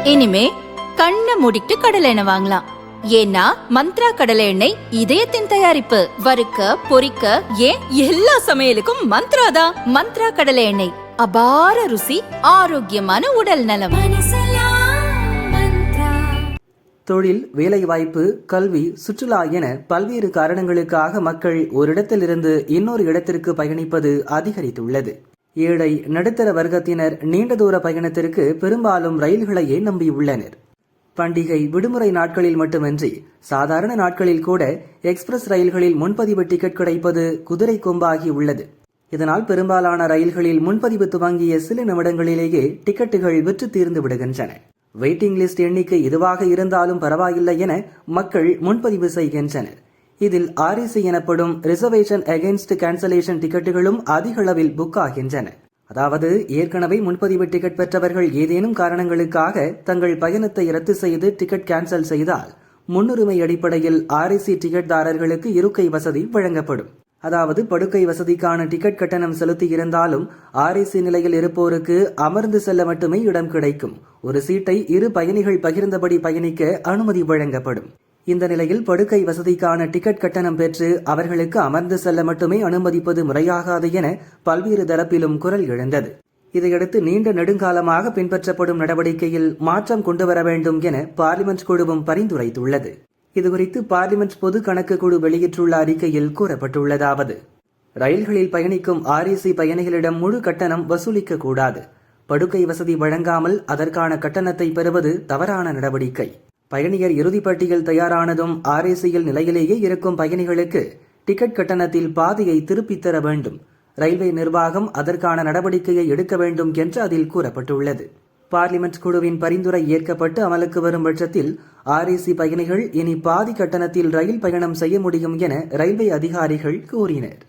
இனிமே கண்ணை மூடிட்டு கடலை எண்ணெய் வாங்கலாம். ஏன்னா மந்த்ரா கடலை எண்ணெய் இதயத்தின் தயாரிப்பு. வறுக்க பொரிக்க ஏன் எல்லா சமையலுக்கும் மந்த்ரா தான். மந்த்ரா கடலை எண்ணெய், அபார ருசி, ஆரோக்கியமான உடல் நலம். தொழில், வேலைவாய்ப்பு, கல்வி, சுற்றுலா என பல்வேறு காரணங்களுக்காக மக்கள் ஒரு இடத்திலிருந்து இன்னொரு இடத்திற்கு பயணிப்பது அதிகரித்துள்ளது. ஏழை நடுத்தர வர்க்கத்தினர் நீண்ட தூர பயணத்திற்கு பெரும்பாலும் ரயில்களையே நம்பியுள்ளனர். பண்டிகை, விடுமுறை நாட்களில் மட்டுமின்றி சாதாரண நாட்களில் கூட எக்ஸ்பிரஸ் ரயில்களில் முன்பதிவு டிக்கெட் கிடைப்பது குதிரை கொம்பாகி உள்ளது. இதனால் பெரும்பாலான ரயில்களில் முன்பதிவு துவங்கிய சில நிமிடங்களிலேயே டிக்கெட்டுகள் விற்று தீர்ந்து விடுகின்றன. வெயிட்டிங் லிஸ்ட் எண்ணிக்கை எதுவாக இருந்தாலும் பரவாயில்லை என மக்கள் முன்பதிவு செய்கின்றனர். இதில் REC எனப்படும் ரிசர்வேஷன் அகெயின்ஸ்ட் கேன்சலேஷன் டிக்கெட்டுகளும் அதிக அளவில் புக் ஆகின்றன. அதாவது ஏற்கனவே முன்பதிவு டிக்கெட் பெற்றவர்கள் ஏதேனும் காரணங்களுக்காக தங்கள் பயணத்தை ரத்து செய்து டிக்கெட் கேன்சல் செய்தால் முன்னுரிமை அடிப்படையில் REC டிக்கெட்தாரர்களுக்கு இருக்கை வசதி வழங்கப்படும். அதாவது படுக்கை வசதிக்கான டிக்கெட் கட்டணம் செலுத்தி இருந்தாலும் REC நிலையில் இருப்போருக்கு அமர்ந்து செல்ல மட்டுமே இடம் கிடைக்கும். ஒரு சீட்டை 2 பயணிகள் பகிர்ந்தபடி பயணிக்க அனுமதி வழங்கப்படும். இந்த நிலையில் படுக்கை வசதிக்கான டிக்கெட் கட்டணம் பெற்று அவர்களுக்கு அமர்ந்து செல்ல மட்டுமே அனுமதிப்பது முறையாகாது என பல்வேறு தரப்பிலும் குரல் எழுந்தது. இதையடுத்து நீண்ட நெடுங்காலமாக பின்பற்றப்படும் நடவடிக்கையில் மாற்றம் கொண்டுவர வேண்டும் என பார்லிமெண்ட் குழுவும் பரிந்துரைத்துள்ளது. இதுகுறித்து பார்லிமெண்ட் பொது கணக்கு குழு வெளியிட்டுள்ள அறிக்கையில் கூறப்பட்டுள்ளதாவது: ரயில்களில் பயணிக்கும் REC பயணிகளிடம் முழு கட்டணம் வசூலிக்க கூடாது. படுக்கை வசதி வழங்காமல் அதற்கான கட்டணத்தை பெறுவது தவறான நடவடிக்கை. பயணியர் இறுதிப்பட்டியல் தயாரானதும் RECயில் நிலையிலேயே இருக்கும் பயணிகளுக்கு டிக்கெட் கட்டணத்தில் பாதியை திருப்பித் தர வேண்டும். ரயில்வே நிர்வாகம் அதற்கான நடவடிக்கையை எடுக்க வேண்டும் என்று அதில் கூறப்பட்டுள்ளது. பார்லிமெண்ட் குழுவின் பரிந்துரை ஏற்கப்பட்டு அமலுக்கு வரும் பட்சத்தில் REC பயணிகள் இனி பாதி கட்டணத்தில் ரயில் பயணம் செய்ய முடியும் என ரயில்வே அதிகாரிகள் கூறினர்.